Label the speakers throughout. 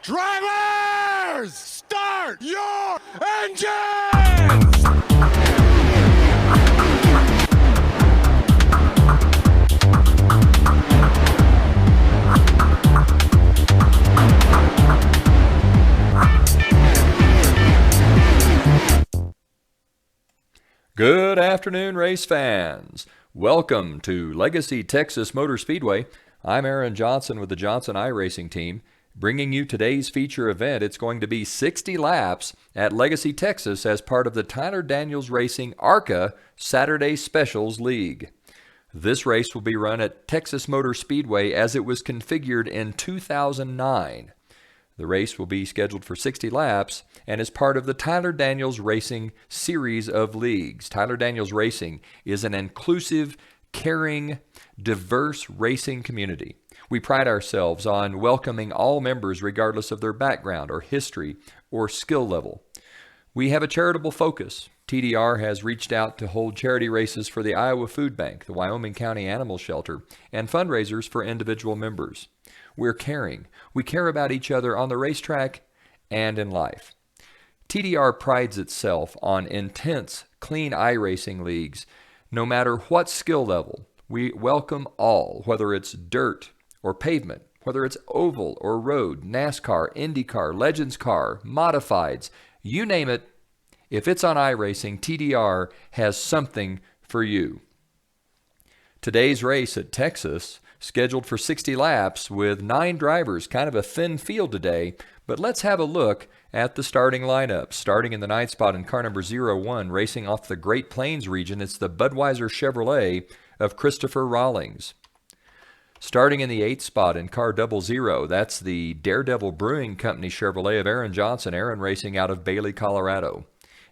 Speaker 1: Drivers, start your engines!
Speaker 2: Good afternoon, race fans. Welcome to Legacy Texas Motor Speedway. I'm Aaron Johnson with the Johnson iRacing team, bringing you today's feature event. It's going to be 60 laps at Legacy, Texas as part of the Tyler Daniels Racing ARCA Saturday Specials League. This race will be run at Texas Motor Speedway as it was configured in 2009. The race will be scheduled for 60 laps and is part of the Tyler Daniels Racing series of leagues. Tyler Daniels Racing is an inclusive, caring, diverse racing community. We pride ourselves on welcoming all members regardless of their background or history or skill level. We have a charitable focus. TDR has reached out to hold charity races for the Iowa Food Bank, the Wyoming County Animal Shelter, and fundraisers for individual members. We're caring. We care about each other on the racetrack and in life. TDR prides itself on intense, clean iRacing leagues. No matter what skill level, we welcome all, whether it's dirt or pavement, whether it's oval or road, NASCAR, IndyCar, Legends Car, modifieds, you name it. If it's on iRacing, TDR has something for you. Today's race at Texas, scheduled for 60 laps with 9 drivers, kind of a thin field today, but let's have a look at the starting lineup. Starting in the 9th spot in car number 01, racing off the Great Plains region, it's the Budweiser Chevrolet of Christopher Rawlings. Starting in the 8th spot in car 00, that's the Daredevil Brewing Company Chevrolet of Aaron Johnson, Aaron racing out of Bailey, Colorado.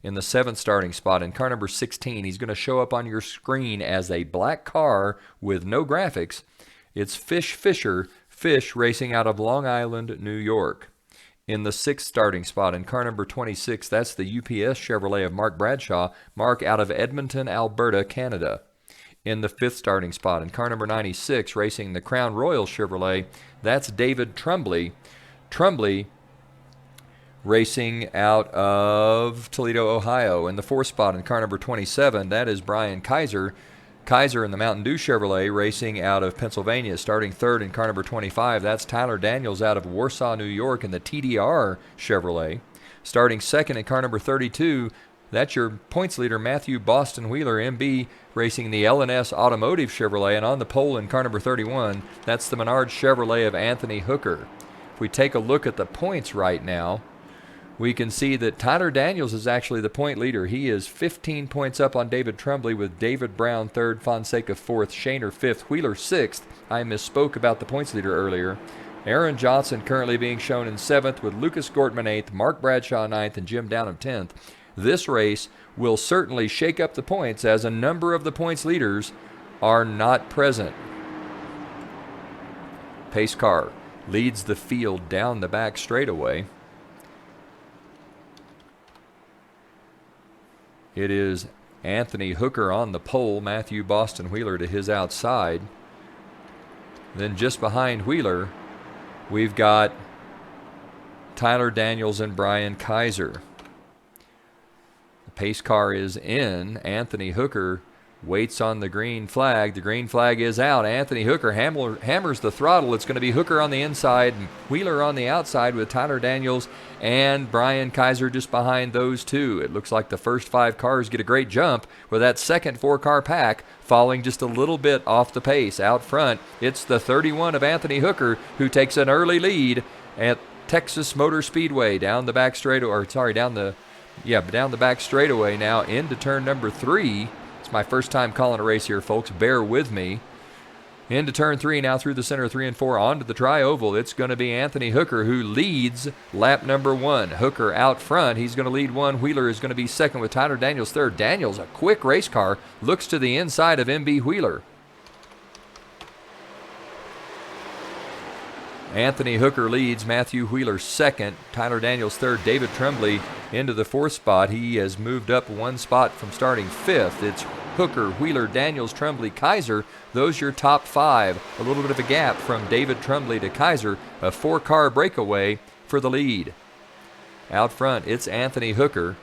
Speaker 2: In the 7th starting spot in car number 16, he's going to show up on your screen as a black car with no graphics. It's Fish racing out of Long Island, New York. In the 6th starting spot in car number 26, that's the UPS Chevrolet of Mark Bradshaw, Mark out of Edmonton, Alberta, Canada. In the 5th starting spot in car number 96, racing the Crown Royal Chevrolet, that's David Trumbley. Trumbley racing out of Toledo, Ohio. In the 4th spot in car number 27, that is Brian Kaiser. Kaiser in the Mountain Dew Chevrolet racing out of Pennsylvania. Starting 3rd in car number 25, that's Tyler Daniels out of Warsaw, New York in the TDR Chevrolet. Starting 2nd in car number 32, that's your points leader, Matthew Boston Wheeler, MB, racing the L&S Automotive Chevrolet. And on the pole in car number 31, that's the Menard Chevrolet of Anthony Hooker. If we take a look at the points right now, we can see that Tyler Daniels is actually the point leader. He is 15 points up on David Trumbley with David Brown 3rd, Fonseca 4th, Shaner 5th, Wheeler 6th. I misspoke about the points leader earlier. Aaron Johnson currently being shown in 7th with Lucas Gortman 8th, Mark Bradshaw 9th, and Jim Downham 10th. This race will certainly shake up the points as a number of the points leaders are not present. Pace car leads the field down the back straightaway. It is Anthony Hooker on the pole, Matthew Boston Wheeler to his outside. Then just behind Wheeler, we've got Tyler Daniels and Brian Kaiser. The pace car is in. Anthony Hooker waits on the green flag. The green flag is out. Anthony Hooker hammers the throttle. It's going to be Hooker on the inside and Wheeler on the outside with Tyler Daniels and Brian Kaiser just behind those two. It looks like the first 5 cars get a great jump with that second 4-car pack falling just a little bit off the pace. Out front, it's the 31 of Anthony Hooker who takes an early lead at Texas Motor Speedway down the back straightaway, down the back straightaway now into turn number 3. It's my first time calling a race here, folks. Bear with me. Into turn 3 now through the center, 3 and 4 onto the tri-oval. It's going to be Anthony Hooker who leads lap number 1. Hooker out front. He's going to lead 1. Wheeler is going to be 2nd with Tyler Daniels 3rd. Daniels, a quick race car, looks to the inside of MB Wheeler. Anthony Hooker leads, Matthew Wheeler 2nd, Tyler Daniels 3rd, David Trumbley into the 4th spot. He has moved up 1 spot from starting 5th. It's Hooker, Wheeler, Daniels, Trumbley, Kaiser. Those your top 5. A little bit of a gap from David Trumbley to Kaiser. A 4-car breakaway for the lead. Out front, it's Anthony Hooker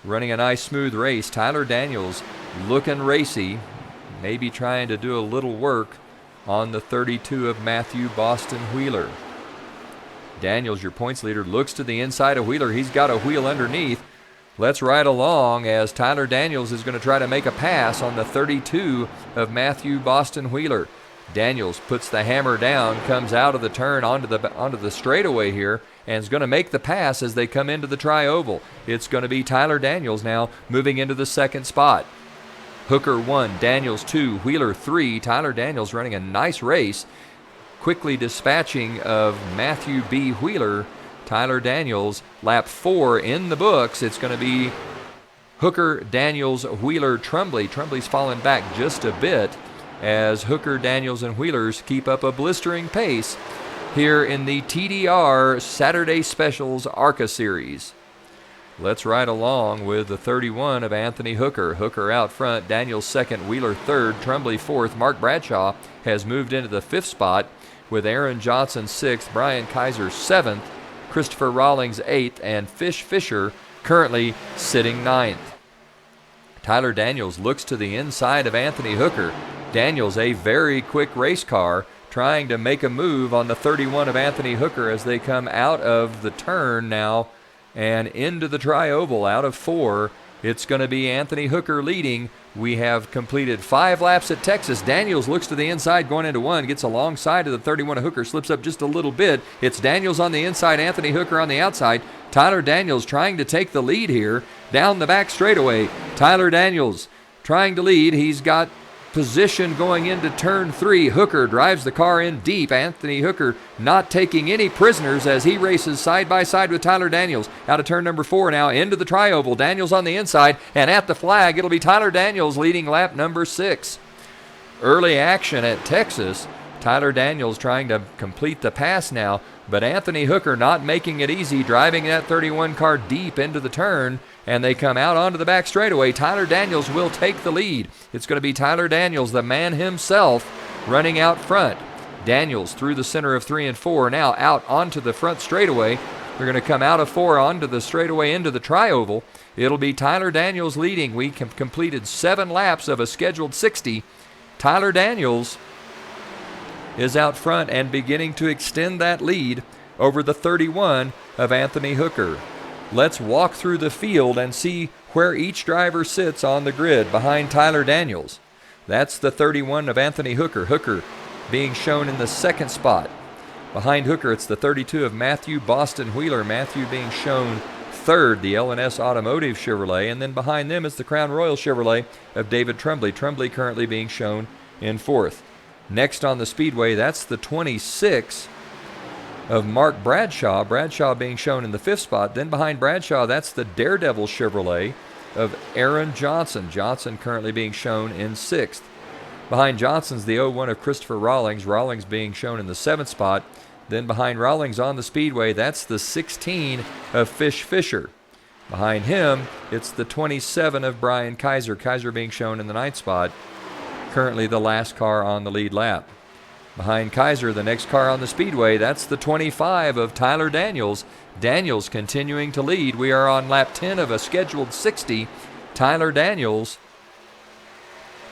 Speaker 2: running a nice smooth race. Tyler Daniels looking racy, maybe trying to do a little work on the 32 of Matthew Boston Wheeler. Daniels, your points leader, looks to the inside of Wheeler. He's got a wheel underneath. Let's ride along as Tyler Daniels is going to try to make a pass on the 32 of Matthew Boston Wheeler. Daniels puts the hammer down, comes out of the turn onto the straightaway here, and is going to make the pass as they come into the tri-oval. It's going to be Tyler Daniels now moving into the second spot. Hooker 1, Daniels 2, Wheeler 3. Tyler Daniels running a nice race, quickly dispatching of Matthew B. Wheeler. Tyler Daniels, lap 4 in the books. It's going to be Hooker, Daniels, Wheeler, Trumbley. Trumbley's fallen back just a bit as Hooker, Daniels, and Wheelers keep up a blistering pace here in the TDR Saturday Specials ARCA Series. Let's ride along with the 31 of Anthony Hooker. Hooker out front, Daniels second, Wheeler third, Trumbley fourth. Mark Bradshaw has moved into the fifth spot with Aaron Johnson sixth, Brian Kaiser seventh, Christopher Rawlings eighth, and Fish Fisher currently sitting ninth. Tyler Daniels looks to the inside of Anthony Hooker. Daniels, a very quick race car, trying to make a move on the 31 of Anthony Hooker as they come out of the turn now and into the tri-oval. Out of 4, it's going to be Anthony Hooker leading. We have completed 5 laps at Texas. Daniels looks to the inside going into 1, gets alongside of the 31 of Hooker, slips up just a little bit. It's Daniels on the inside, Anthony Hooker on the outside. Tyler Daniels trying to take the lead here down the back straightaway. Tyler Daniels trying to lead. He's got position going into turn 3. Hooker drives the car in deep. Anthony Hooker not taking any prisoners as he races side by side with Tyler Daniels. Out of turn number 4 now into the tri-oval. Daniels on the inside, and at the flag it'll be Tyler Daniels leading lap number 6. Early action at Texas. Tyler Daniels trying to complete the pass now, but Anthony Hooker not making it easy, driving that 31 car deep into the turn, and they come out onto the back straightaway. Tyler Daniels will take the lead. It's going to be Tyler Daniels, the man himself, running out front. Daniels through the center of 3 and 4, now out onto the front straightaway. They're going to come out of 4 onto the straightaway into the tri-oval. It'll be Tyler Daniels leading. We completed 7 laps of a scheduled 60. Tyler Daniels is out front and beginning to extend that lead over the 31 of Anthony Hooker. Let's walk through the field and see where each driver sits on the grid behind Tyler Daniels. That's the 31 of Anthony Hooker. Hooker being shown in the second spot. Behind Hooker, it's the 32 of Matthew Boston Wheeler. Matthew being shown third, the L&S Automotive Chevrolet. And then behind them is the Crown Royal Chevrolet of David Trumbley. Trumbley currently being shown in fourth. Next on the speedway, that's the 26 of Mark Bradshaw. Bradshaw being shown in the fifth spot. Then behind Bradshaw, that's the Daredevil Chevrolet of Aaron Johnson. Johnson currently being shown in sixth. Behind Johnson's the 01 of Christopher Rawlings. Rawlings being shown in the seventh spot. Then behind Rawlings on the speedway, that's the 16 of Fish Fisher. Behind him, it's the 27 of Brian Kaiser. Kaiser being shown in the ninth spot. Currently the last car on the lead lap. Behind Kaiser, the next car on the speedway, that's the 25 of Tyler Daniels. Daniels continuing to lead. We are on lap 10 of a scheduled 60. Tyler Daniels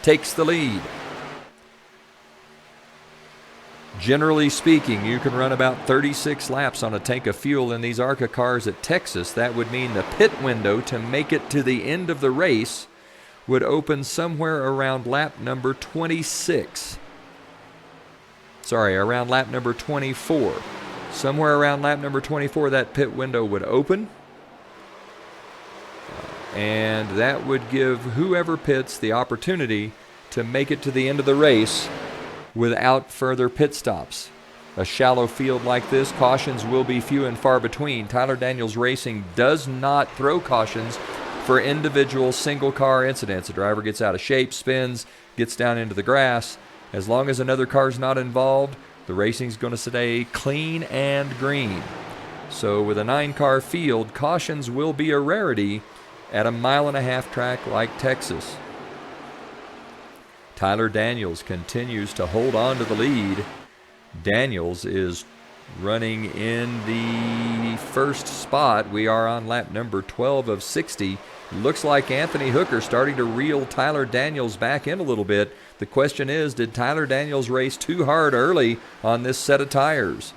Speaker 2: takes the lead. Generally speaking, you can run about 36 laps on a tank of fuel in these ARCA cars at Texas. That would mean the pit window to make it to the end of the race would open somewhere around lap number 26. Around lap number 24. Somewhere around lap number 24, that pit window would open. And that would give whoever pits the opportunity to make it to the end of the race without further pit stops. A shallow field like this, cautions will be few and far between. Tyler Daniels Racing does not throw cautions for individual single car incidents. A driver gets out of shape, spins, gets down into the grass. As long as another car's not involved, the racing's going to stay clean and green. So with a 9-car field, cautions will be a rarity at a 1.5-mile track like Texas. Tyler Daniels continues to hold on to the lead. Daniels is running in the first spot. We are on lap number 12 of 60. Looks like Anthony Hooker starting to reel Tyler Daniels back in a little bit. The question is, did Tyler Daniels race too hard early on this set of tires?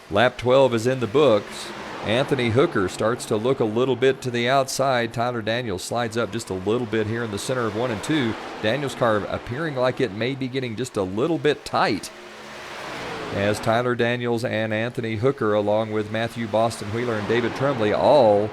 Speaker 2: Lap 12 is in the books. Anthony Hooker starts to look a little bit to the outside. Tyler Daniels slides up just a little bit here in the center of 1 and 2. Daniels' car appearing like it may be getting just a little bit tight, as Tyler Daniels and Anthony Hooker, along with Matthew Boston Wheeler and David Tremblay, all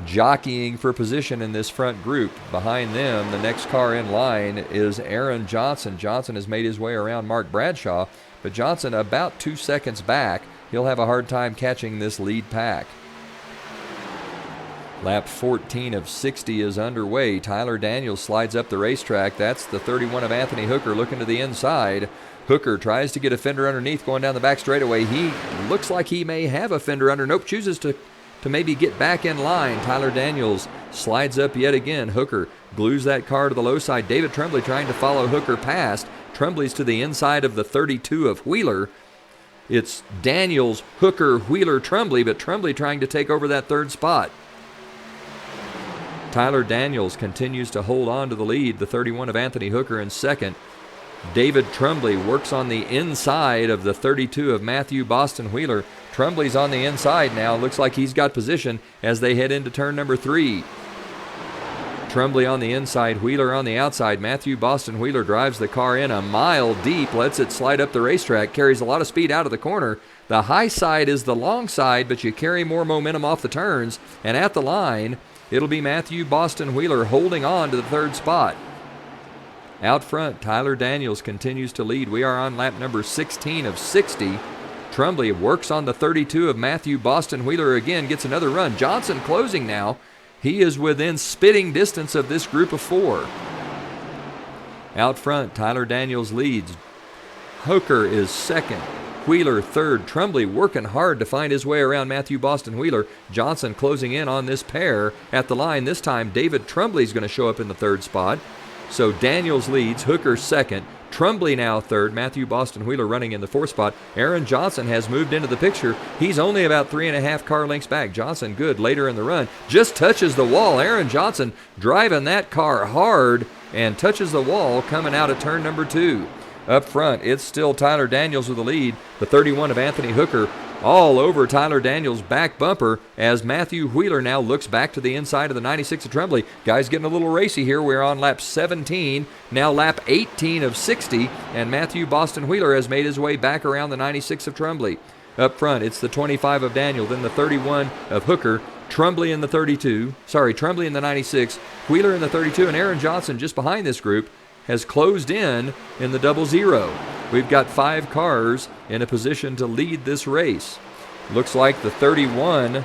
Speaker 2: jockeying for position in this front group. Behind them, the next car in line is Aaron Johnson. Johnson has made his way around Mark Bradshaw, but Johnson about 2 seconds back. He'll have a hard time catching this lead pack. Lap 14 of 60 is underway. Tyler Daniels slides up the racetrack. That's the 31 of Anthony Hooker looking to the inside. Hooker tries to get a fender underneath going down the back straightaway. He looks like he may have a fender under. Nope, chooses to maybe get back in line. Tyler Daniels slides up yet again. Hooker glues that car to the low side. David Tremblay trying to follow Hooker past. Tremblay's to the inside of the 32 of Wheeler. It's Daniels, Hooker, Wheeler, Tremblay, but Tremblay trying to take over that third spot. Tyler Daniels continues to hold on to the lead, the 31 of Anthony Hooker in second. David Tremblay works on the inside of the 32 of Matthew Boston Wheeler. Tremblay's on the inside now. Looks like he's got position as they head into turn number 3. Tremblay on the inside, Wheeler on the outside. Matthew Boston Wheeler drives the car in a mile deep, lets it slide up the racetrack, carries a lot of speed out of the corner. The high side is the long side, but you carry more momentum off the turns. And at the line, it'll be Matthew Boston Wheeler holding on to the third spot. Out front, Tyler Daniels continues to lead. We are on lap number 16 of 60. Tremblay works on the 32 of Matthew Boston Wheeler again, gets another run. Johnson closing now. He is within spitting distance of this group of 4. Out front, Tyler Daniels leads. Hooker is second. Wheeler third. Tremblay working hard to find his way around Matthew Boston Wheeler. Johnson closing in on this pair. At the line this time, David Tremblay's going to show up in the third spot. So Daniels leads, Hooker second. Tremblay now third. Matthew Boston Wheeler running in the fourth spot. Aaron Johnson has moved into the picture. He's only about 3.5 car lengths back. Johnson good later in the run. Just touches the wall. Aaron Johnson driving that car hard and touches the wall coming out of turn number 2. Up front, it's still Tyler Daniels with the lead. The 31 of Anthony Hooker all over Tyler Daniels' back bumper as Matthew Wheeler now looks back to the inside of the 96 of Tremblay. Guys getting a little racy here. We're on lap 17, now lap 18 of 60, and Matthew Boston Wheeler has made his way back around the 96 of Tremblay. Up front, it's the 25 of Daniel, then the 31 of Hooker, Tremblay in the 32, Tremblay in the 96, Wheeler in the 32, and Aaron Johnson just behind this group has closed in the 00. We've got 5 cars in a position to lead this race. Looks like the 31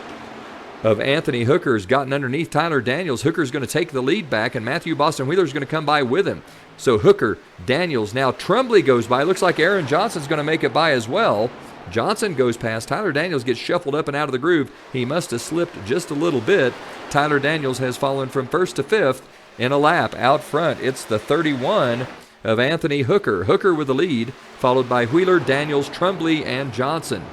Speaker 2: of Anthony Hooker's gotten underneath Tyler Daniels. Hooker's going to take the lead back, and Matthew Boston Wheeler's going to come by with him. So Hooker, Daniels, now Tremblay goes by. Looks like Aaron Johnson's going to make it by as well. Johnson goes past. Tyler Daniels gets shuffled up and out of the groove. He must have slipped just a little bit. Tyler Daniels has fallen from first to fifth in a lap. Out front, it's the 31 of Anthony Hooker. Hooker with the lead, followed by Wheeler, Daniels, Tremblay, and Johnson.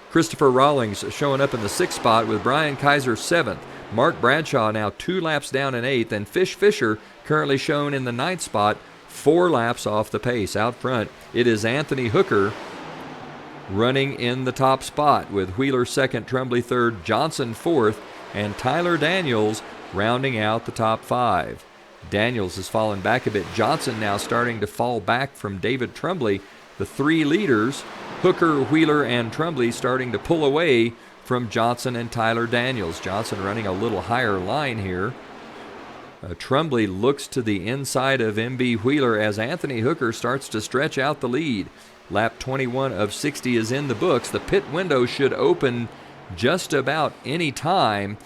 Speaker 2: Christopher Rawlings showing up in the 6th spot with Brian Kaiser 7th. Mark Bradshaw now 2 laps down in 8th, and Fish Fisher currently shown in the 9th spot, 4 laps off the pace. Out front, it is Anthony Hooker running in the top spot with Wheeler 2nd, Tremblay 3rd, Johnson 4th, and Tyler Daniels rounding out the top 5. Daniels has fallen back a bit. Johnson now starting to fall back from David Tremblay. The 3 leaders, Hooker, Wheeler, and Tremblay, starting to pull away from Johnson and Tyler Daniels. Johnson running a little higher line here. Tremblay looks to the inside of MB Wheeler as Anthony Hooker starts to stretch out the lead. Lap 21 of 60 is in the books. The pit window should open just about any time.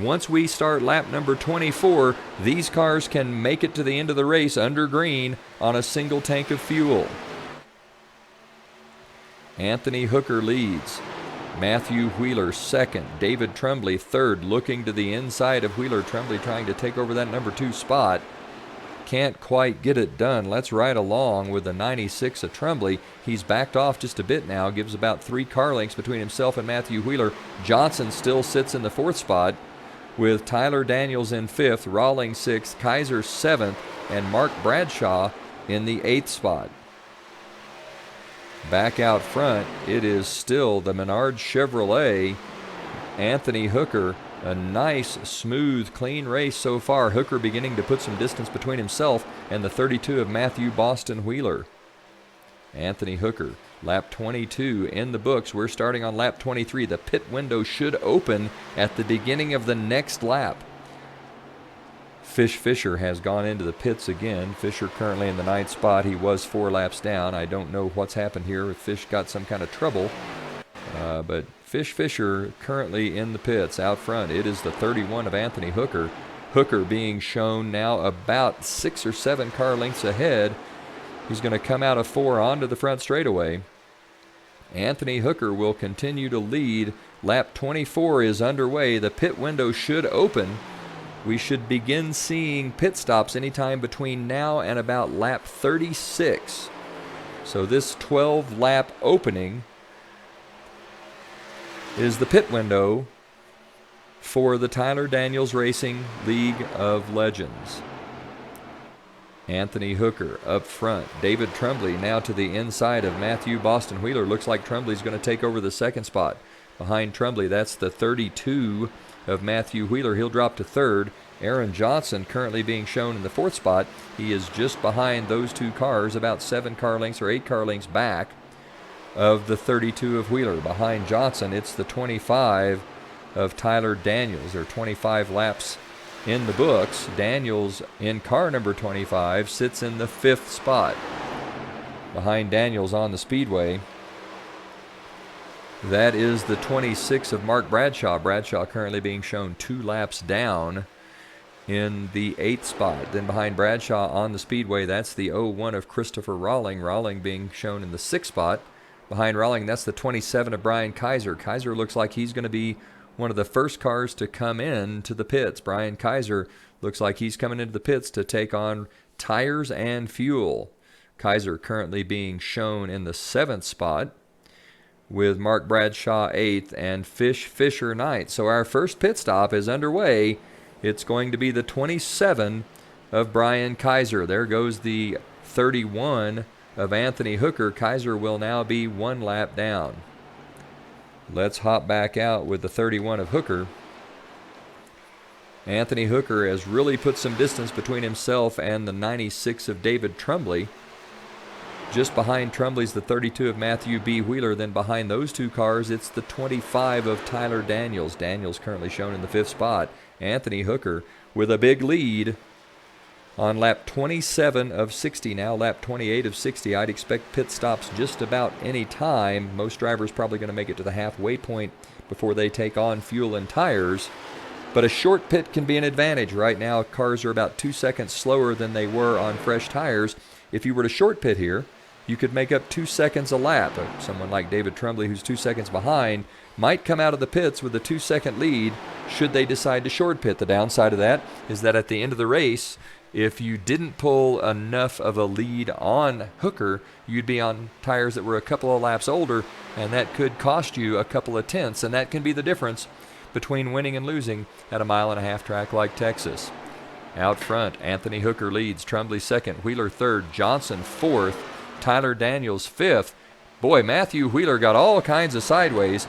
Speaker 2: Once we start lap number 24, these cars can make it to the end of the race under green on a single tank of fuel. Anthony Hooker leads. Matthew Wheeler second. David Tremblay third, looking to the inside of Wheeler. Tremblay trying to take over that number 2 spot. can't quite get it done. Let's ride along with the 96 of Trumbley. He's backed off just a bit now, gives about 3 car lengths between himself and Matthew Wheeler. Johnson still sits in the 4th spot with Tyler Daniels in 5th, Rawlings 6th, Kaiser 7th, and Mark Bradshaw in the 8th spot. Back out front, it is still the Menard Chevrolet, Anthony Hooker. A nice, smooth, clean race so far. Hooker beginning to put some distance between himself and the 32 of Matthew Boston Wheeler. Anthony Hooker, lap 22 in the books. We're starting on lap 23. The pit window should open at the beginning of the next lap. Fisher has gone into the pits again. Fisher currently in the 9th spot. He was 4 laps down. I don't know what's happened here. If Fish got some kind of trouble. But Fisher currently in the pits out front. It is the 31 of Anthony Hooker. Hooker being shown now about 6 or 7 car lengths ahead. He's going to come out of 4 onto the front straightaway. Anthony Hooker will continue to lead. Lap 24 is underway. The pit window should open. We should begin seeing pit stops anytime between now and about lap 36. So this 12-lap opening is the pit window for the Tyler Daniels Racing League of Legends. Anthony Hooker up front. David Trumbley now to the inside of Matthew Boston Wheeler. Looks like Trumbley's going to take over the 2nd spot. Behind Trumbley, that's the 32 of Matthew Wheeler. He'll drop to 3rd. Aaron Johnson currently being shown in the 4th spot. He is just behind those 2 cars, about 7 car lengths or 8 car lengths back of the 32 of Wheeler. Behind Johnson, it's the 25 of Tyler Daniels. There are 25 laps in the books. Daniels in car number 25 sits in the 5th spot. Behind Daniels on the speedway, that is the 26 of Mark Bradshaw. Bradshaw currently being shown 2 laps down in the 8th spot. Then behind Bradshaw on the speedway, that's the 01 of Christopher Rawling. Rawling being shown in the 6th spot. Behind Rawling, that's the 27 of Brian Kaiser. Kaiser looks like he's going to be one of the first cars to come in to the pits. Brian Kaiser looks like he's coming into the pits to take on tires and fuel. Kaiser currently being shown in the 7th spot with Mark Bradshaw 8th and Fisher 9th. So our first pit stop is underway. It's going to be the 27 of Brian Kaiser. There goes the 31 of Anthony Hooker. Kaiser will now be 1 lap down. Let's hop back out with the 31 of Hooker. Anthony Hooker has really put some distance between himself and the 96 of David Trumbley. Just behind Trumbley's the 32 of Matthew B. Wheeler. Then behind those 2 cars, it's the 25 of Tyler Daniels. Daniels currently shown in the 5th spot. Anthony Hooker with a big lead on lap 27 of 60, now lap 28 of 60. I'd expect pit stops just about any time. Most drivers probably going to make it to the halfway point before they take on fuel and tires. But a short pit can be an advantage. Right now, cars are about 2 seconds slower than they were on fresh tires. If you were to short pit here, you could make up 2 seconds a lap. Someone like David Trumbley, who's 2 seconds behind, might come out of the pits with a 2-second lead should they decide to short pit. The downside of that is that at the end of the race, if you didn't pull enough of a lead on Hooker, you'd be on tires that were a couple of laps older, and that could cost you a couple of tenths, and that can be the difference between winning and losing at a 1.5-mile track like Texas. Out front, Anthony Hooker leads, Trumbley 2nd, Wheeler 3rd, Johnson 4th, Tyler Daniels 5th. Boy, Matthew Wheeler got all kinds of sideways.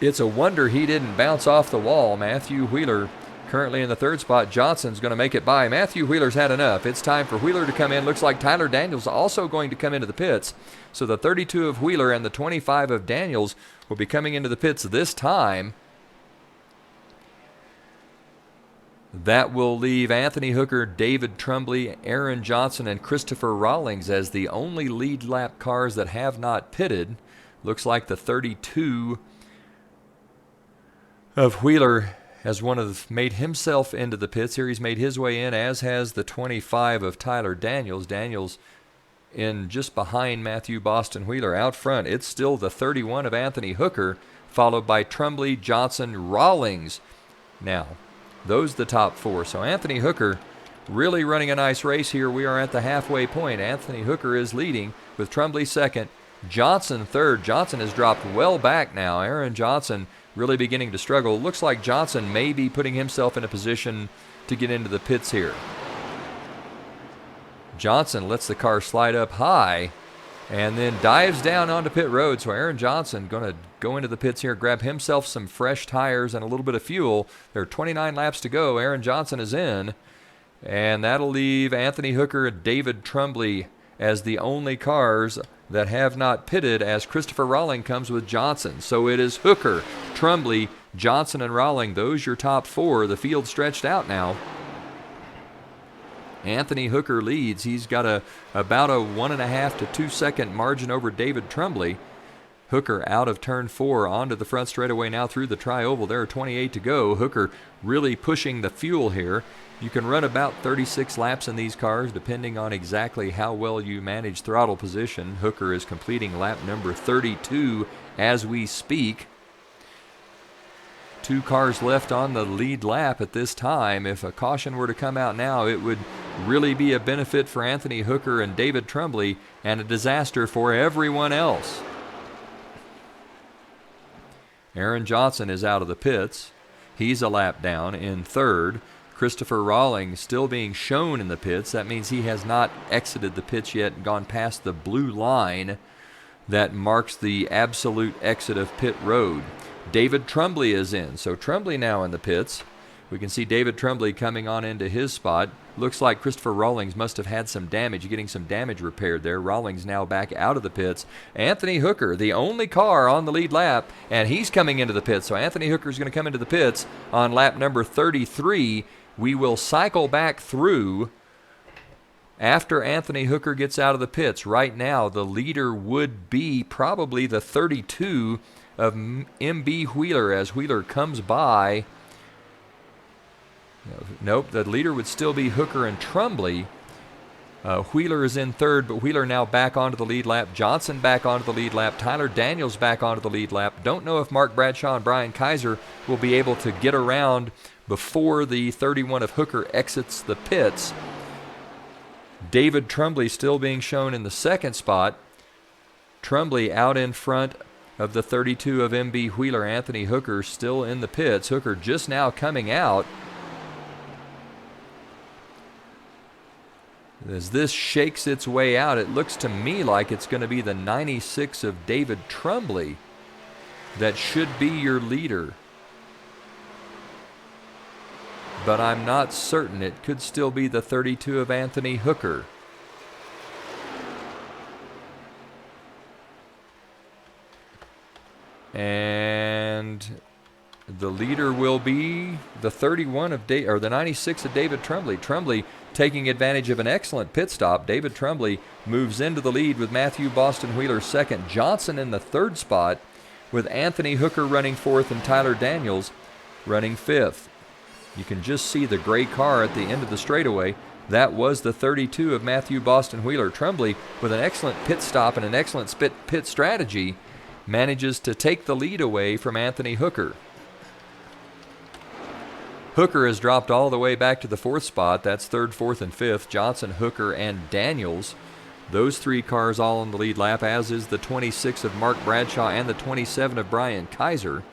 Speaker 2: It's a wonder he didn't bounce off the wall. Matthew Wheeler currently in the 3rd spot. Johnson's going to make it by. Matthew Wheeler's had enough. It's time for Wheeler to come in. Looks like Tyler Daniels also going to come into the pits. So the 32 of Wheeler and the 25 of Daniels will be coming into the pits this time. That will leave Anthony Hooker, David Trumbley, Aaron Johnson, and Christopher Rawlings as the only lead lap cars that have not pitted. Looks like the 32 of Wheeler has made himself into the pits here. He's made his way in, as has the 25 of Tyler Daniels. Daniels in just behind Matthew Boston Wheeler. Out front, it's still the 31 of Anthony Hooker, followed by Trumbley, Johnson, Rawlings. Now, those are the top 4. So Anthony Hooker really running a nice race here. We are at the halfway point. Anthony Hooker is leading with Trumbley second. Johnson third. Johnson has dropped well back now. Aaron Johnson really beginning to struggle. Looks like Johnson may be putting himself in a position to get into the pits here. Johnson lets the car slide up high and then dives down onto pit road. So Aaron Johnson going to go into the pits here, grab himself some fresh tires and a little bit of fuel. There are 29 laps to go. Aaron Johnson is in, and that'll leave Anthony Hooker and David Trumbley as the only cars that have not pitted, as Christopher Rawling comes with Johnson. So it is Hooker, Trumbley, Johnson, and Rawling. Those your top four. The field stretched out now. Anthony Hooker leads. He's got about a 1.5 to 2 second margin over David Trumbley. Hooker out of turn 4 onto the front straightaway now through the tri-oval. There are 28 to go. Hooker really pushing the fuel here. You can run about 36 laps in these cars depending on exactly how well you manage throttle position. Hooker is completing lap number 32 as we speak. 2 cars left on the lead lap at this time. If a caution were to come out now, it would really be a benefit for Anthony Hooker and David Trumbley and a disaster for everyone else. Aaron Johnson is out of the pits. He's a lap down in third. Christopher Rawling still being shown in the pits. That means he has not exited the pits yet and gone past the blue line that marks the absolute exit of pit road. David Trumbley is in. So Trumbley now in the pits. We can see David Trumbley coming on into his spot. Looks like Christopher Rawlings must have had some damage, getting some damage repaired there. Rawlings now back out of the pits. Anthony Hooker, the only car on the lead lap, and he's coming into the pits. So Anthony Hooker is going to come into the pits on lap number 33. We will cycle back through after Anthony Hooker gets out of the pits. Right now, the leader would be probably the 32 of MB Wheeler as Wheeler comes by. Nope, the leader would still be Hooker and Trumbley. Wheeler is in third, but Wheeler now back onto the lead lap. Johnson back onto the lead lap. Tyler Daniels back onto the lead lap. Don't know if Mark Bradshaw and Brian Kaiser will be able to get around before the 31 of Hooker exits the pits. David Trumbley still being shown in the second spot. Trumbley out in front of the 32 of MB Wheeler. Anthony Hooker still in the pits. Hooker just now coming out. As this shakes its way out, it looks to me like it's going to be the 96 of David Trumbley that should be your leader. But I'm not certain. It could still be the 32 of Anthony Hooker. And the leader will be the 31 of the 96 of David Trumbley. Trumbley taking advantage of an excellent pit stop. David Trumbley moves into the lead with Matthew Boston Wheeler second. Johnson in the third spot with Anthony Hooker running fourth and Tyler Daniels running fifth. You can just see the gray car at the end of the straightaway. That was the 32 of Matthew Boston Wheeler. Trumbley, with an excellent pit stop and an excellent pit strategy, manages to take the lead away from Anthony Hooker. Hooker has dropped all the way back to the fourth spot. That's third, fourth, and fifth. Johnson, Hooker, and Daniels. Those 3 cars all in the lead lap, as is the 26 of Mark Bradshaw and the 27 of Brian Kaiser,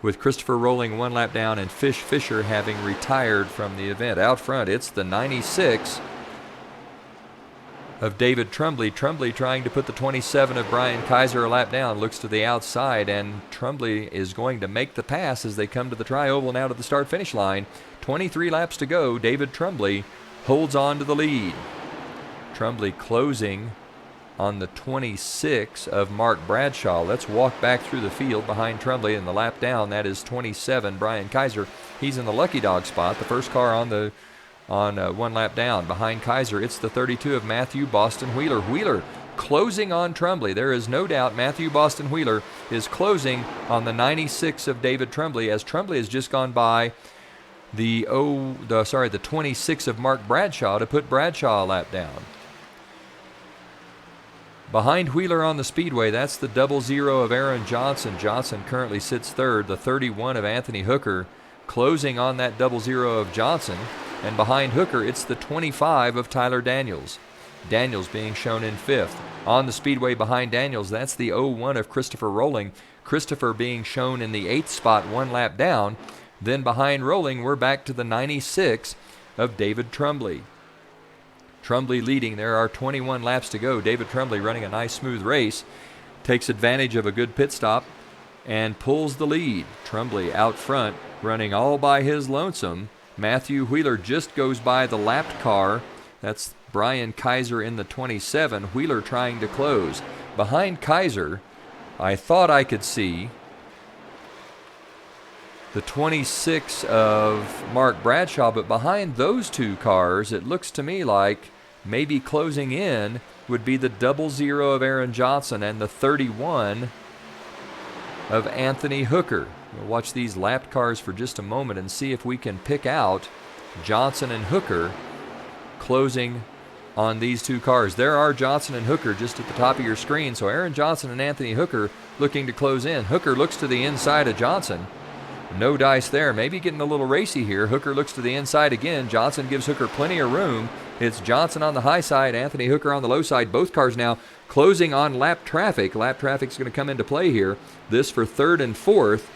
Speaker 2: with Christopher Rawling 1 lap down and Fisher having retired from the event. Out front, it's the 96 of David Trumbley. Trumbley trying to put the 27 of Brian Kaiser a lap down. Looks to the outside, and Trumbley is going to make the pass as they come to the tri-oval now to the start-finish line. 23 laps to go. David Trumbley holds on to the lead. Trumbley closing on the 26 of Mark Bradshaw. Let's walk back through the field behind Trumbley in the lap down. That is 27, Brian Kaiser. He's in the lucky dog spot, the first car on 1 lap down. Behind Kaiser, it's the 32 of Matthew Boston Wheeler. Wheeler closing on Trumbley. There is no doubt Matthew Boston Wheeler is closing on the 96 of David Trumbley, as Trumbley has just gone by the 26 of Mark Bradshaw to put Bradshaw a lap down. Behind Wheeler on the speedway, that's the 00 of Aaron Johnson. Johnson currently sits third. The 31 of Anthony Hooker closing on that 00 of Johnson. And behind Hooker, it's the 25 of Tyler Daniels. Daniels being shown in 5th. On the speedway behind Daniels, that's the 01 of Christopher Rolling. Christopher being shown in the 8th spot, 1 lap down. Then behind Rolling, we're back to the 96 of David Trumbley. Trumbley leading. There are 21 laps to go. David Trumbley running a nice smooth race. Takes advantage of a good pit stop and pulls the lead. Trumbley out front, running all by his lonesome. Matthew Wheeler just goes by the lapped car. That's Brian Kaiser in the 27. Wheeler trying to close. Behind Kaiser, I thought I could see the 26 of Mark Bradshaw, but behind those two cars, it looks to me like maybe closing in would be the 00 of Aaron Johnson and the 31 of Anthony Hooker. We'll watch these lapped cars for just a moment and see if we can pick out Johnson and Hooker closing on these two cars. There are Johnson and Hooker just at the top of your screen. So Aaron Johnson and Anthony Hooker looking to close in. Hooker looks to the inside of Johnson. No dice there. Maybe getting a little racy here. Hooker looks to the inside again. Johnson gives Hooker plenty of room. It's Johnson on the high side, Anthony Hooker on the low side. Both cars now closing on lap traffic. Lap traffic's going to come into play here. This for 3rd and 4th,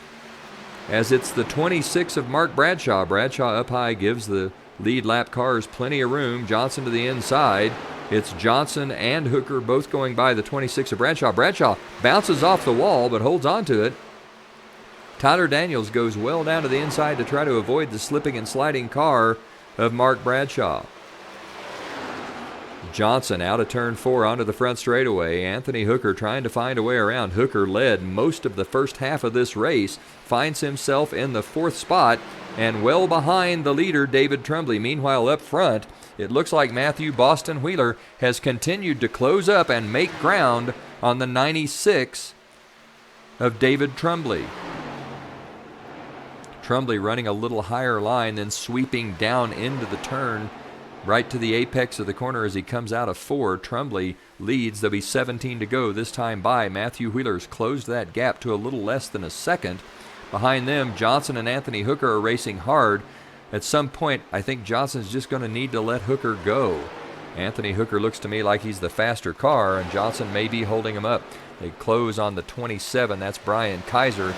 Speaker 2: as it's the 26 of Mark Bradshaw. Bradshaw up high gives the lead lap cars plenty of room. Johnson to the inside. It's Johnson and Hooker both going by the 26 of Bradshaw. Bradshaw bounces off the wall but holds on to it. Tyler Daniels goes well down to the inside to try to avoid the slipping and sliding car of Mark Bradshaw. Johnson out of turn 4 onto the front straightaway. Anthony Hooker trying to find a way around. Hooker led most of the first half of this race, finds himself in the 4th spot and well behind the leader, David Trumbley. Meanwhile, up front, it looks like Matthew Boston Wheeler has continued to close up and make ground on the 96 of David Trumbley. Trumbley running a little higher line, then sweeping down into the turn right to the apex of the corner as he comes out of 4. Trumbley leads. There'll be 17 to go this time by. Matthew Wheeler's closed that gap to a little less than a second. Behind them, Johnson and Anthony Hooker are racing hard. At some point, I think Johnson's just going to need to let Hooker go. Anthony Hooker looks to me like he's the faster car, and Johnson may be holding him up. They close on the 27. That's Brian Kaiser,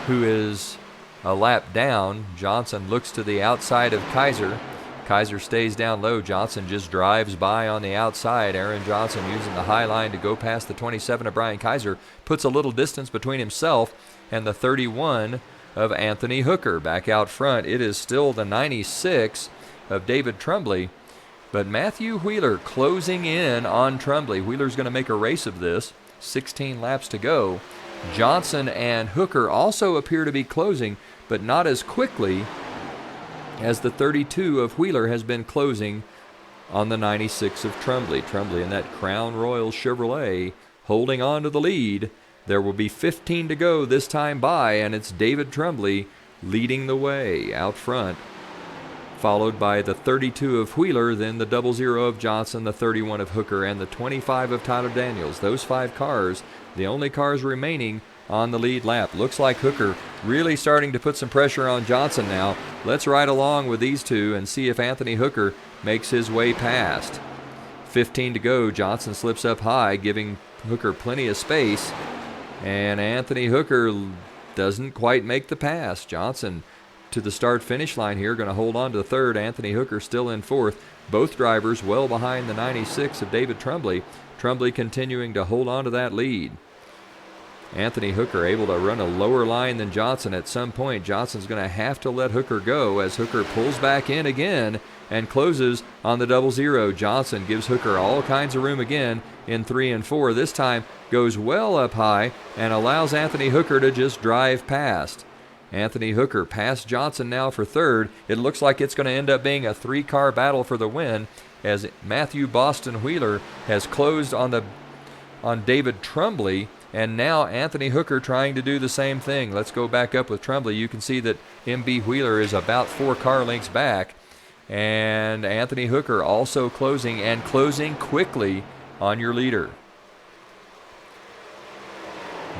Speaker 2: who is a lap down. Johnson looks to the outside of Kaiser. Kaiser stays down low. Johnson just drives by on the outside. Aaron Johnson using the high line to go past the 27 of Brian Kaiser. Puts a little distance between himself and the 31 of Anthony Hooker. Back out front, it is still the 96 of David Trumbley. But Matthew Wheeler closing in on Trumbley. Wheeler's going to make a race of this. 16 laps to go. Johnson and Hooker also appear to be closing, but not as quickly as the 32 of Wheeler has been closing on the 96 of Trumbley. Trumbley in that Crown Royal Chevrolet holding on to the lead. There will be 15 to go this time by, and it's David Trumbley leading the way out front, followed by the 32 of Wheeler, then the 00 of Johnson, the 31 of Hooker, and the 25 of Tyler Daniels. Those 5 cars, the only cars remaining on the lead lap. Looks like Hooker really starting to put some pressure on Johnson now. Let's ride along with these two and see if Anthony Hooker makes his way past. 15 to go. Johnson slips up high, giving Hooker plenty of space, and Anthony Hooker doesn't quite make the pass. Johnson to the start-finish line here, going to hold on to the 3rd. Anthony Hooker still in 4th. Both drivers well behind the 96 of David Trumbley. Trumbley continuing to hold on to that lead. Anthony Hooker able to run a lower line than Johnson at some point. Johnson's going to have to let Hooker go as Hooker pulls back in again and closes on the 00. Johnson gives Hooker all kinds of room again in 3 and 4. This time goes well up high and allows Anthony Hooker to just drive past. Anthony Hooker past Johnson now for 3rd. It looks like it's going to end up being a 3-car battle for the win as Matthew Boston Wheeler has closed on David Trumbley. And now Anthony Hooker trying to do the same thing. Let's go back up with Trumbley. You can see that MB Wheeler is about 4 car lengths back. And Anthony Hooker also closing, and closing quickly on your leader.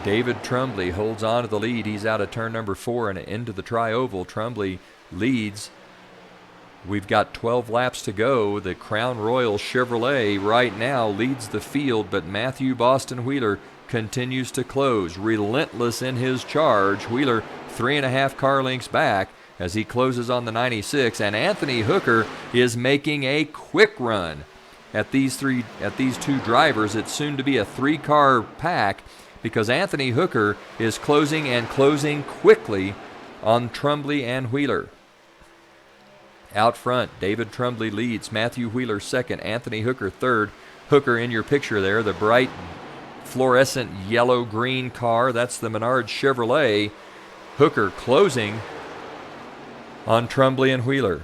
Speaker 2: David Trumbley holds on to the lead. He's out of turn number 4 and into the tri-oval. Trumbley leads We've got 12 laps to go. The Crown Royal Chevrolet right now leads the field, but Matthew Boston Wheeler continues to close, relentless in his charge. Wheeler 3.5 car lengths back as he closes on the 96, and Anthony Hooker is making a quick run at these two drivers. It's soon to be a 3-car pack because Anthony Hooker is closing and closing quickly on Trumbley and Wheeler. Out front, David Trumbley leads, Matthew Wheeler second, Anthony Hooker third. Hooker in your picture there, the bright fluorescent yellow-green car, that's the Menard Chevrolet. Hooker closing on Trumbley and Wheeler.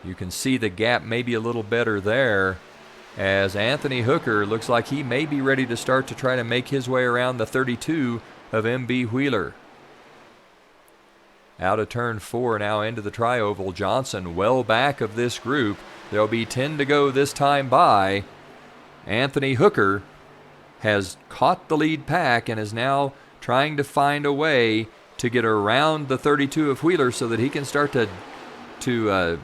Speaker 2: You can see the gap maybe a little better there as Anthony Hooker looks like he may be ready to start to try to make his way around the 32 of MB Wheeler. Out of turn 4 now into the tri-oval. Johnson well back of this group. There'll be 10 to go this time by. Anthony Hooker has caught the lead pack and is now trying to find a way to get around the 32 of Wheeler so that he can start to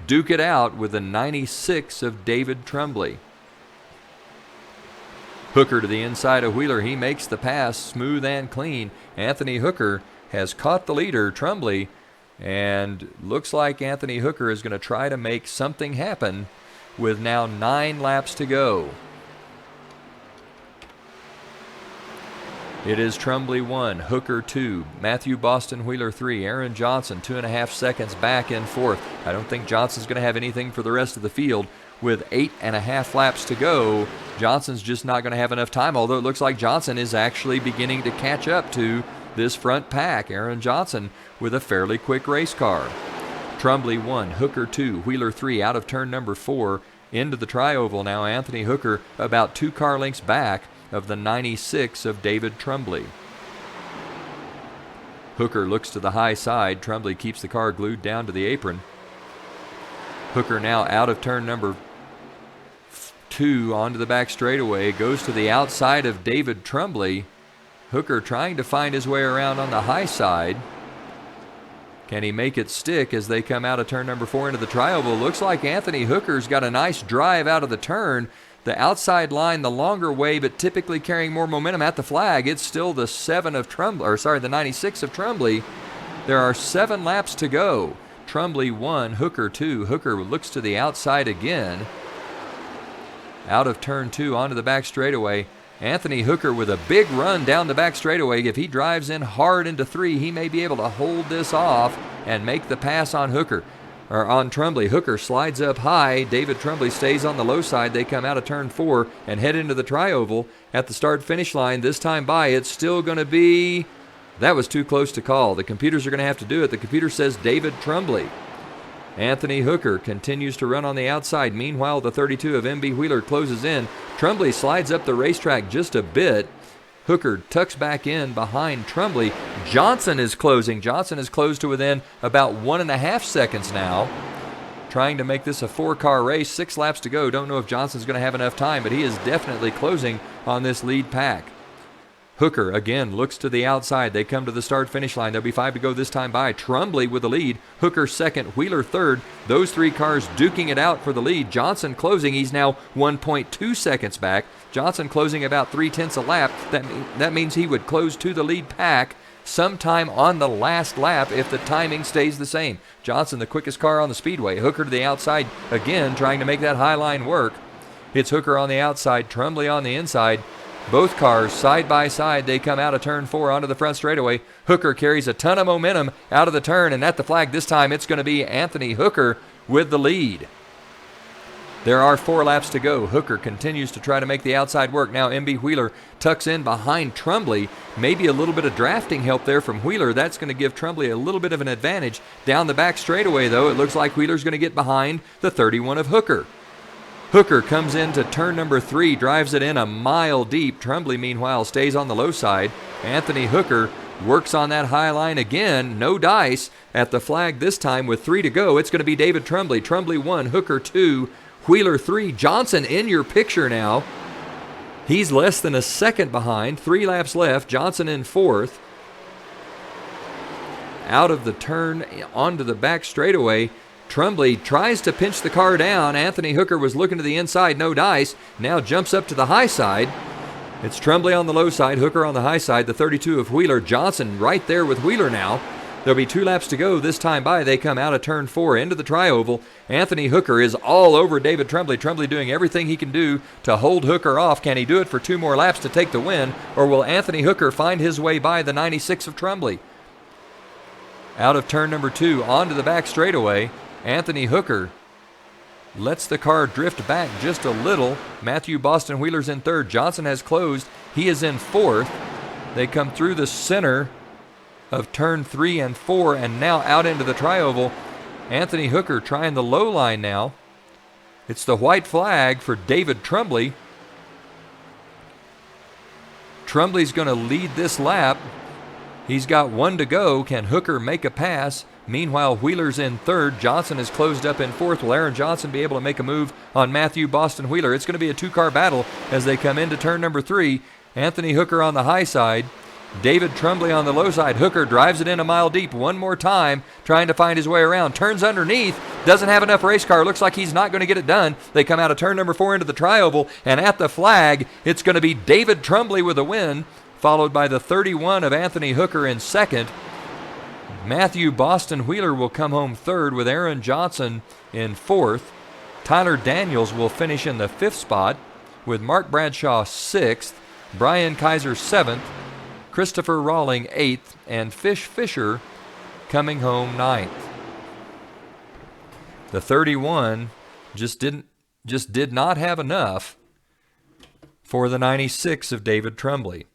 Speaker 2: duke it out with the 96 of David Trumbley. Hooker to the inside of Wheeler. He makes the pass smooth and clean. Anthony Hooker has caught the leader, Trumbley, and looks like Anthony Hooker is going to try to make something happen with now 9 laps to go. It is Trumbley 1, Hooker 2, Matthew Boston Wheeler 3, Aaron Johnson 2.5 seconds back in 4th. I don't think Johnson's going to have anything for the rest of the field. With 8.5 laps to go, Johnson's just not going to have enough time, although it looks like Johnson is actually beginning to catch up to this front pack. Aaron Johnson with a fairly quick race car. Trumbley 1, Hooker 2, Wheeler 3 out of turn number 4 into the tri-oval now. Anthony Hooker about 2 car lengths back of the 96 of David Trumbley. Hooker looks to the high side. Trumbley keeps the car glued down to the apron. Hooker now out of turn number 2 onto the back straightaway. Goes to the outside of David Trumbley. Hooker trying to find his way around on the high side. Can he make it stick as they come out of turn number 4 into the tri-oval? Looks like Anthony Hooker's got a nice drive out of the turn. The outside line, the longer way, but typically carrying more momentum at the flag. It's still the 7 of Trumbley, or sorry, the 96 of Trumbley. There are 7 laps to go. Trumbley 1, Hooker 2. Hooker looks to the outside again. Out of turn 2 onto the back straightaway. Anthony Hooker with a big run down the back straightaway. If he drives in hard into 3, he may be able to hold this off and make the pass on Hooker, or on Trumbley. Hooker slides up high. David Trumbley stays on the low side. They come out of turn 4 and head into the tri-oval at the start-finish line. This time by, it's still going to be... That was too close to call. The computers are going to have to do it. The computer says David Trumbley. Anthony Hooker continues to run on the outside. Meanwhile, the 32 of MB Wheeler closes in. Trumbley slides up the racetrack just a bit. Hooker tucks back in behind Trumbley. Johnson is closing. Johnson is closed to within about 1.5 seconds now. Trying to make this a 4-car race. 6 laps to go. Don't know if Johnson's going to have enough time, but he is definitely closing on this lead pack. Hooker again looks to the outside. They come to the start-finish line. There'll be 5 to go this time by. Trumbley with the lead. Hooker second. Wheeler third. Those 3 cars duking it out for the lead. Johnson closing. He's now 1.2 seconds back. Johnson closing about 0.3 a lap. That means he would close to the lead pack sometime on the last lap if the timing stays the same. Johnson, the quickest car on the speedway. Hooker to the outside again, trying to make that high line work. It's Hooker on the outside. Trumbley on the inside. Both cars side by side. They come out of turn 4 onto the front straightaway. Hooker carries a ton of momentum out of the turn, and at the flag this time it's going to be Anthony Hooker with the lead. There are 4 laps to go. Hooker continues to try to make the outside work. Now MB Wheeler tucks in behind Trumbley. Maybe a little bit of drafting help there from Wheeler. That's going to give Trumbley a little bit of an advantage. Down the back straightaway, though, it looks like Wheeler's going to get behind the 31 of Hooker. Hooker comes into turn number 3, drives it in a mile deep. Trumbley, meanwhile, stays on the low side. Anthony Hooker works on that high line again. No dice at the flag this time with 3 to go. It's going to be David Trumbley. Trumbley 1, Hooker 2, Wheeler 3. Johnson in your picture now. He's less than a second behind. 3 laps left. Johnson in 4th. out of the turn onto the back straightaway. Trumbley tries to pinch the car down. Anthony Hooker was looking to the inside, no dice. Now jumps up to the high side. It's Trumbley on the low side, Hooker on the high side, the 32 of Wheeler. Johnson right there with Wheeler now. There'll be 2 laps to go this time by. They come out of turn 4 into the tri-oval. Anthony Hooker is all over David Trumbley. Trumbley doing everything he can do to hold Hooker off. Can he do it for 2 more laps to take the win, or will Anthony Hooker find his way by the 96 of Trumbley? Out of turn number 2 onto the back straightaway. Anthony Hooker lets the car drift back just a little. Matthew Boston Wheeler's in 3rd. Johnson has closed. He is in 4th. They come through the center of turn 3 and 4 and now out into the tri-oval. Anthony Hooker trying the low line now. It's the white flag for David Trumbley. Trumbley's going to lead this lap. He's got 1 to go. Can Hooker make a pass? Meanwhile, Wheeler's in 3rd. Johnson is closed up in 4th. Will Aaron Johnson be able to make a move on Matthew Boston Wheeler? It's going to be a 2-car battle as they come into turn number 3. Anthony Hooker on the high side. David Trumbley on the low side. Hooker drives it in a mile deep one more time, trying to find his way around. Turns underneath. Doesn't have enough race car. Looks like he's not going to get it done. They come out of turn number 4 into the tri-oval, and at the flag, it's going to be David Trumbley with a win, followed by the 31 of Anthony Hooker in 2nd. Matthew Boston Wheeler will come home 3rd with Aaron Johnson in 4th. Tyler Daniels will finish in the 5th spot with Mark Bradshaw 6th, Brian Kaiser 7th, Christopher Rawling 8th, and Fish Fisher coming home 9th. The 31 just did not have enough for the 96 of David Trumbley.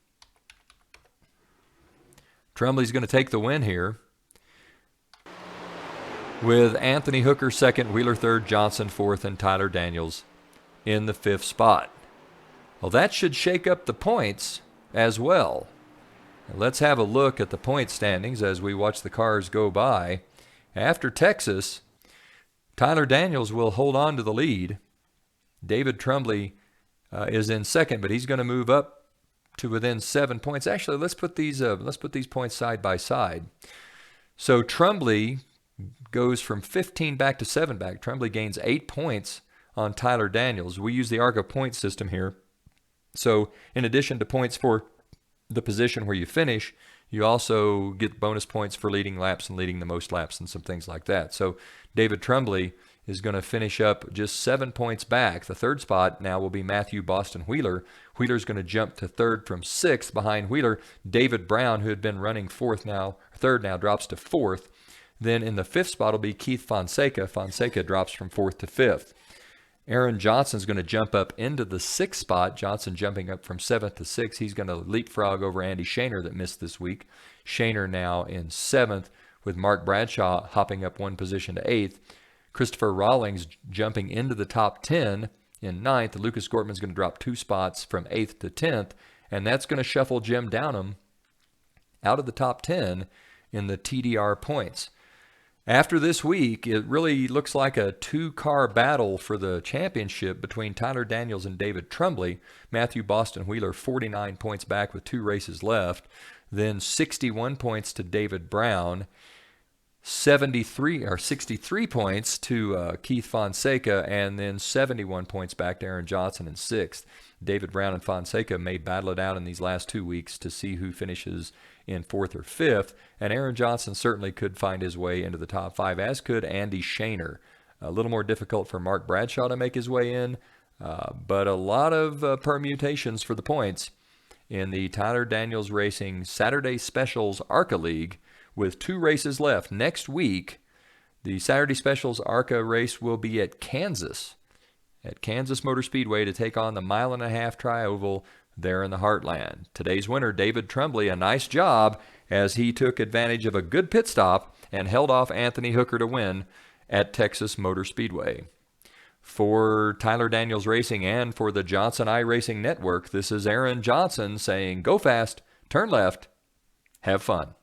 Speaker 2: Trumbley's going to take the win here with Anthony Hooker 2nd, Wheeler 3rd, Johnson 4th, and Tyler Daniels in the 5th spot. Well, that should shake up the points as well. Let's have a look at the point standings as we watch the cars go by. After Texas, Tyler Daniels will hold on to the lead. David Trumbley is in 2nd, but he's going to move up to within 7 points. Actually, let's put these points side by side. So Trumbley goes from 15 back to 7 back. Trumbley gains 8 points on Tyler Daniels. We use the ARCA point system here. So in addition to points for the position where you finish, you also get bonus points for leading laps and leading the most laps and some things like that. So David Trumbley is going to finish up just 7 points back. The 3rd spot now will be Matthew Boston Wheeler. Wheeler's going to jump to 3rd from 6th behind Wheeler. David Brown, who had been running 3rd now, drops to 4th. Then in the 5th spot will be Keith Fonseca. Fonseca drops from 4th to 5th. Aaron Johnson's going to jump up into the 6th spot. Johnson jumping up from 7th to 6th. He's going to leapfrog over Andy Shaner that missed this week. Shaner now in 7th with Mark Bradshaw hopping up 1 position to 8th. Christopher Rawlings jumping into the top 10 in 9th. Lucas Gortman's going to drop 2 spots from 8th to 10th, and that's going to shuffle Jim Downham out of the top 10 in the TDR points. After this week, it really looks like a 2-car battle for the championship between Tyler Daniels and David Trumbley. Matthew Boston Wheeler 49 points back with 2 races left. Then 61 points to David Brown. 63 points to Keith Fonseca, and then 71 points back to Aaron Johnson in 6th. David Brown and Fonseca may battle it out in these last 2 weeks to see who finishes in 4th or 5th, and Aaron Johnson certainly could find his way into the top 5, as could Andy Shaner. A little more difficult for Mark Bradshaw to make his way in, but a lot of permutations for the points in the Tyler Daniels Racing Saturday Specials ARCA League with 2 races left. Next week, the Saturday Specials ARCA race will be at Kansas Motor Speedway to take on the 1.5-mile tri-oval there in the Heartland. Today's winner, David Trumbley, a nice job as he took advantage of a good pit stop and held off Anthony Hooker to win at Texas Motor Speedway. For Tyler Daniels Racing and for the Johnson iRacing Network, this is Aaron Johnson saying, go fast, turn left, have fun.